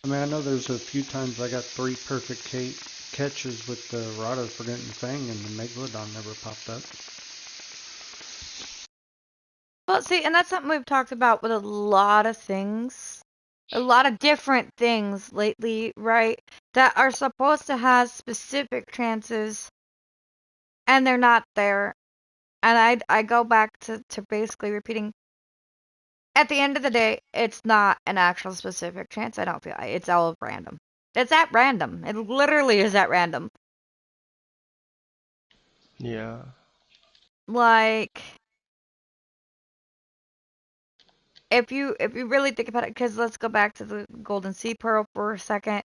I mean, I know there's a few times I got three perfect catches with the Rado forgetting the thing, and the Megalodon never popped up. Well, see, and that's something we've talked about with a lot of things, a lot of different things lately, right? That are supposed to have specific chances, and they're not there. And I go back to basically repeating. At the end of the day, it's not an actual specific chance. I don't feel it's all random. It's at random. It literally is at random. Yeah. Like if you really think about it, because let's go back to the golden sea pearl for a second.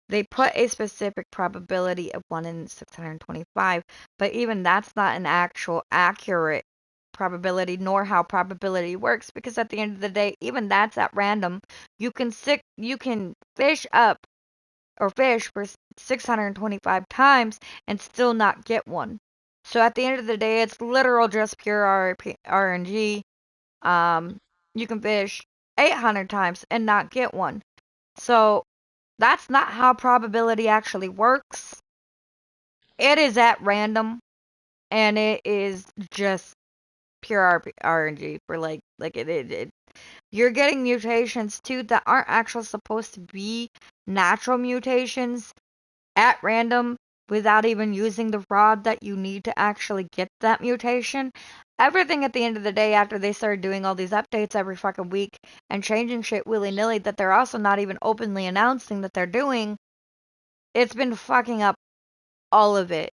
They put a specific probability of 1 in 625, but even that's not an actual accurate probability, nor how probability works, because at the end of the day, even that's at random. You can fish up or fish for 625 times and still not get one. So at the end of the day, it's literal just pure RNG. Um, you can fish 800 times and not get one. So that's not how probability actually works. It is at random, and it is just pure RNG for like you're getting mutations too that aren't actually supposed to be natural mutations at random without even using the rod that you need to actually get that mutation. Everything at the end of the day, after they started doing all these updates every fucking week and changing shit willy nilly that they're also not even openly announcing that they're doing, it's been fucking up all of it.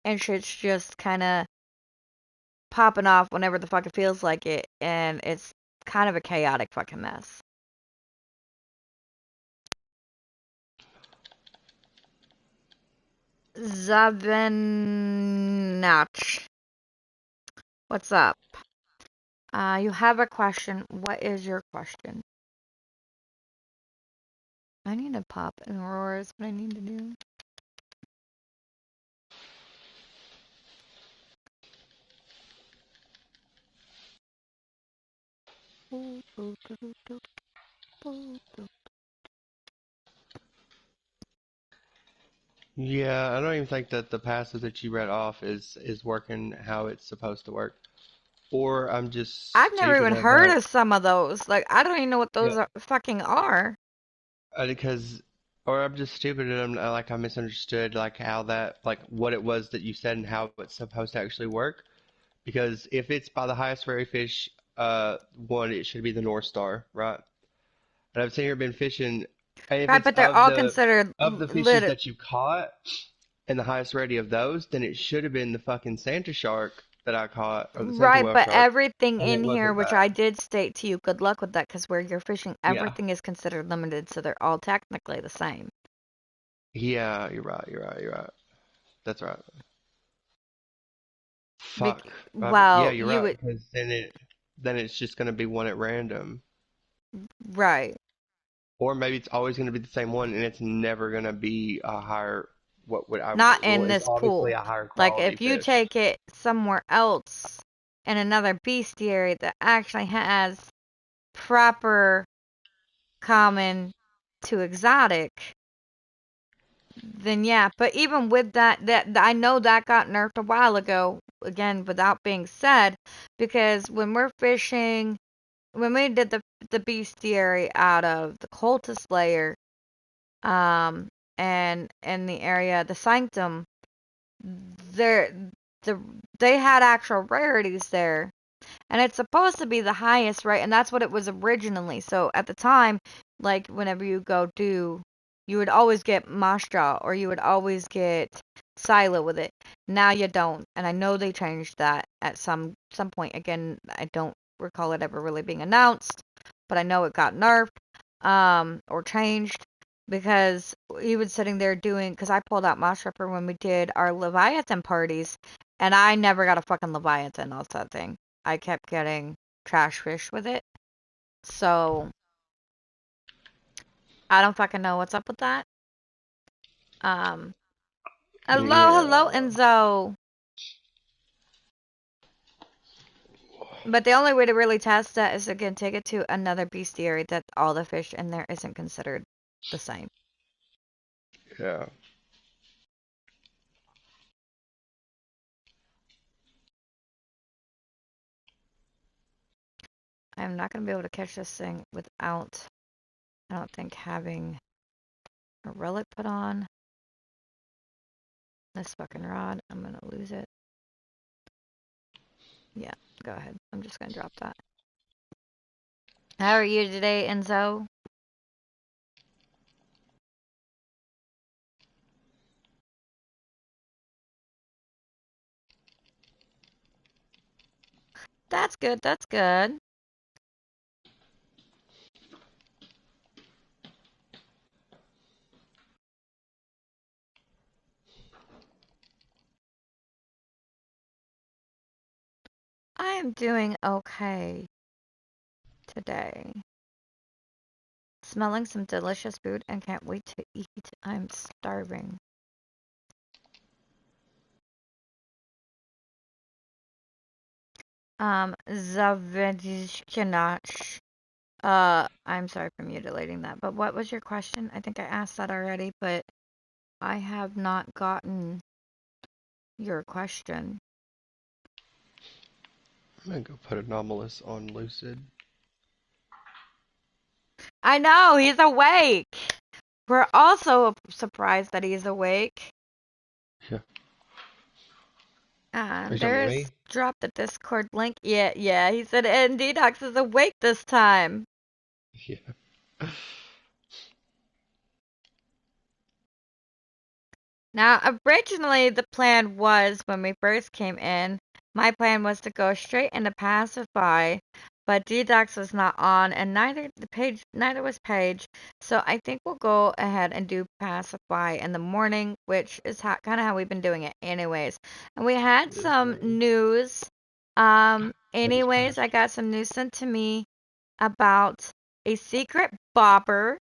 And shit's just kind of popping off whenever the fuck it feels like it. And it's kind of a chaotic fucking mess. Zavenach, what's up? You have a question. What is your question? I need to pop in Aurora's what I need to do. Yeah, I don't even think that the passage that you read off is working how it's supposed to work. Or I'm just I've never stupid even heard about of some of those. Like, I don't even know what those yeah, are, fucking are. because or I'm just stupid and like I misunderstood like how that like what it was that you said and how it's supposed to actually work. Because if it's by the highest fairy fish, one it should be the North Star, right? And I've seen her been fishing, and if Right, it's but they're all considered of the fishes lit. that you caught and the highest rating of those, then it should have been the fucking Santa shark that I caught, or the Santa Right, whale but shark, everything and it in here, wasn't which that. I did state to you, good luck with that, because where you're fishing, Yeah, everything is considered limited, so they're all technically the same. yeah, you're right, you're right, you're right. That's right. Fuck. Yeah, Well, you're you right, would, because then it's just gonna be one at random, right. or maybe it's always gonna be the same one, and it's never gonna be a higher what I Not well in is this obviously pool. a higher Like, quality if you fish. take it somewhere else in another bestiary that actually has proper common to exotic, then yeah. But even with that I know that got nerfed a while ago. Again, without being said, because when we're fishing, when we did the bestiary out of the cultist layer, um, and in the area the sanctum, there the they had actual rarities there, and it's supposed to be the highest, right? And that's what it was originally. So at the time, like whenever you go do, you would always get Mashjaw or you would always get Silo with it. Now you don't, and I know they changed that at some point. Again, I don't recall it ever really being announced, but I know it got nerfed, or changed. Because he was sitting there doing, because I pulled out Moss Ripper when we did our Leviathan parties, and I never got a fucking Leviathan off that thing. I kept getting trash fish with it. So I don't fucking know what's up with that. Um, hello, Yeah. Enzo. But the only way to really test that is again take it to another bestiary that all the fish in there isn't considered. the same. Yeah. I'm not gonna be able to catch this thing without, I don't think, having a relic put on. This fucking rod, I'm gonna lose it. Yeah, go ahead. I'm just gonna drop that. How are you today, Enzo? That's good, that's good. I am doing okay today. Smelling some delicious food and can't wait to eat. I'm starving. Zavedishkinach. I'm sorry for mutilating that, but what was your question? I think I asked that already, but I have not gotten your question. I'm gonna go put Anomalous on Lucid. I know, he's awake! We're also surprised that he's awake. Yeah. Are you talking about There's me? drop the Discord link. Yeah, he said Detox is awake this time. Yeah. Now, originally the plan was when we first came in, my plan was to go straight into Pacify, but Detox was not on, and neither was Paige. So I think we'll go ahead and do Pacify in the morning, which is kind of how we've been doing it, anyways. And we had some Definitely. news. I just Anyways, I passed. got some news sent to me about a secret bobber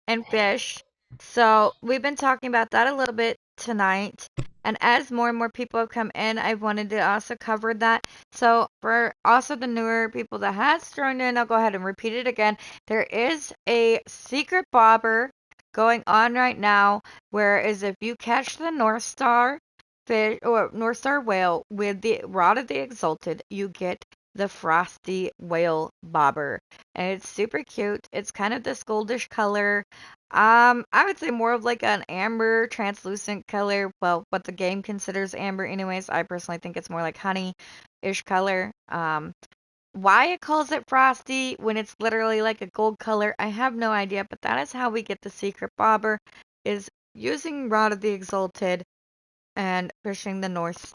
and fish. So we've been talking about that a little bit tonight. And as more and more people have come in, I've wanted to also cover that. So for also the newer people that has joined in, I'll go ahead and repeat it again. There is a secret bobber going on right now, whereas if you catch the North Star fish or North Star whale with the rod of the exalted, you get the frosty whale bobber. And it's super cute. It's kind of this goldish color. I would say more of like an amber translucent color. Well, what the game considers amber anyways. I personally think it's more like honey-ish color. Why it calls it frosty when it's literally like a gold color, I have no idea, but that is how we get the secret bobber, is using Rod of the Exalted and fishing the North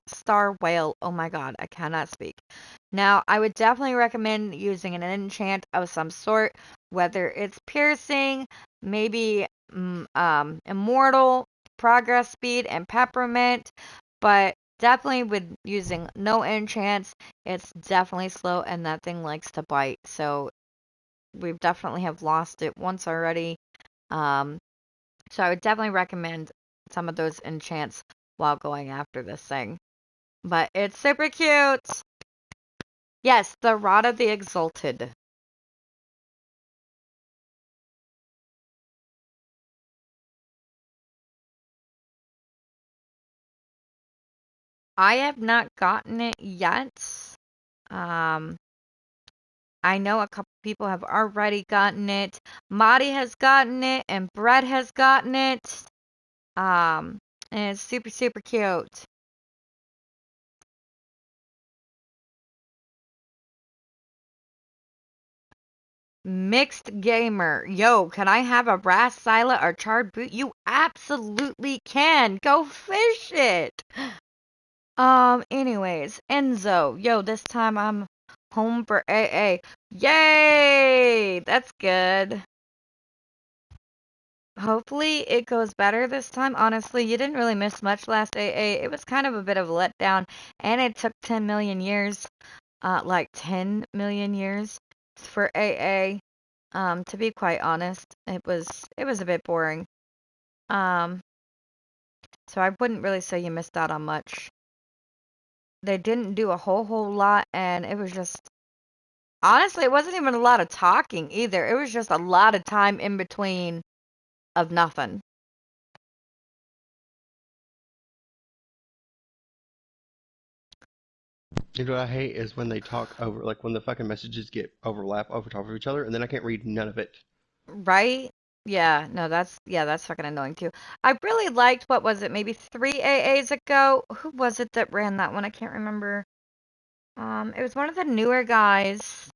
Star whale. Oh my god, I cannot speak. Now, I would definitely recommend using an enchant of some sort, whether it's piercing, maybe immortal, progress speed, and peppermint, but definitely with using no enchants, it's definitely slow and that thing likes to bite. So we've definitely have lost it once already. Um, so I would definitely recommend some of those enchants while going after this thing. But it's super cute. Yes, the Rod of the Exalted. I have not gotten it yet. Um, I know a couple people have already gotten it. Madi has gotten it, and Brett has gotten it. And it's super, super cute. Mixed gamer. Yo, can I have a brass sila or charred boot? You absolutely can. Go fish it. Anyways, Enzo. Yo, this time I'm home for AA. Yay! That's good. Hopefully it goes better this time. Honestly, you didn't really miss much last AA. It was kind of a bit of a letdown, and it took 10 million years, like 10 million years for AA. To be quite honest, it was a bit boring. Um, so I wouldn't really say you missed out on much. They didn't do a whole lot, and it was just Honestly, it wasn't even a lot of talking either. It was just a lot of time in between of nothing. You know what I hate is when they talk over, like when the fucking messages get over top of each other, and then I can't read none of it. Right? Yeah, no, that's fucking annoying too. I really liked, what was it, maybe 3 AAs ago? Who was it that ran that one? I can't remember. It was one of the newer guys.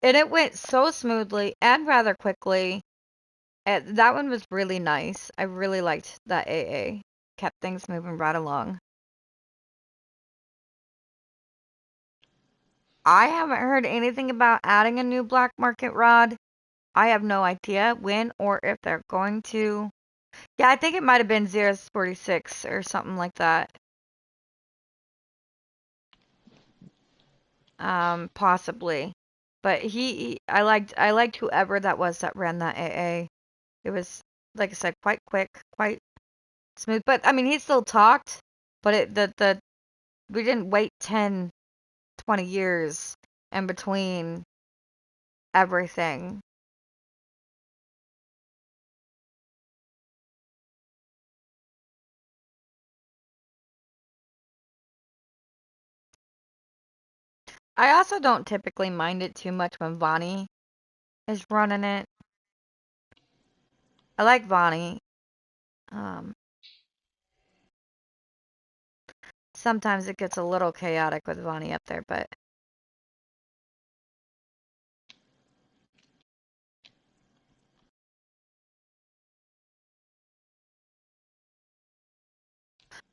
And it went so smoothly and rather quickly. That one was really nice. I really liked that AA. Kept things moving right along. I haven't heard anything about adding a new black market rod. I have no idea when or if they're going to. Yeah, I think it might have been 046 or something like that. Possibly. But I liked whoever that was that ran that AA. It was, like I said, quite quick, quite smooth. But I mean, he still talked, but the we didn't wait 10, 20 years in between everything. I also don't typically mind it too much when Vonnie is running it. I like Vonnie. Um, Sometimes it gets a little chaotic with Vonnie up there, but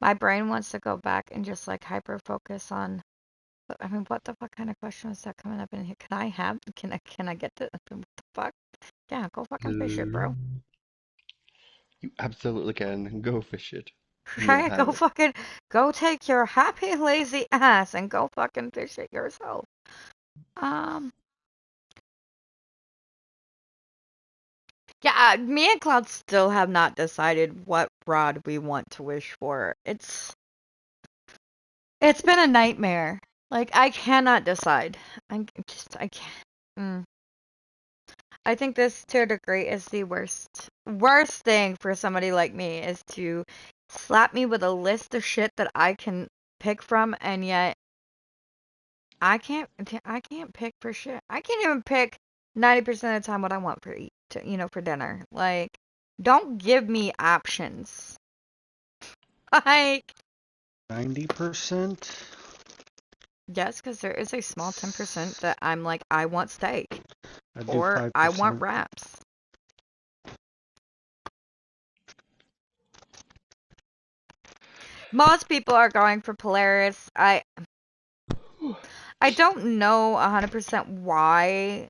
my brain wants to go back and just like hyper focus on. I mean, what the fuck kind of question is that coming up in here? Can I get to what the fuck? Yeah, go fucking fish it, bro. You absolutely can go fish it. You will Right? have Go it. fucking go take your happy lazy ass and go fucking fish it yourself. Um, yeah, me and Cloud still have not decided what rod we want to wish for. It's been a nightmare. Like I cannot decide. I can't. Mm. I think this to a degree is the worst thing for somebody like me is to slap me with a list of shit that I can pick from, and yet I can't pick for shit. I can't even pick 90% of the time what I want for for dinner. Like, don't give me options. Like, 90%? yes, because there is a small 10% that I'm like, I want steak I do or I want 5%. wraps. Most people are going for Polaris. I don't know 100% why.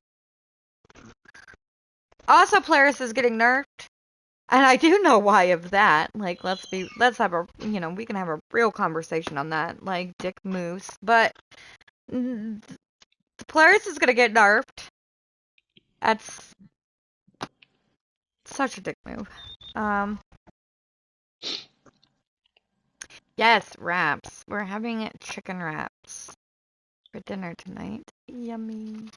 Also, Polaris is getting nerfed. And I do know why of that. Like, let's have we can have a real conversation on that. Like, dick moves. But the Polaris is gonna get nerfed. That's such a dick move. Um, yes, wraps. We're having chicken wraps for dinner tonight. Yummy.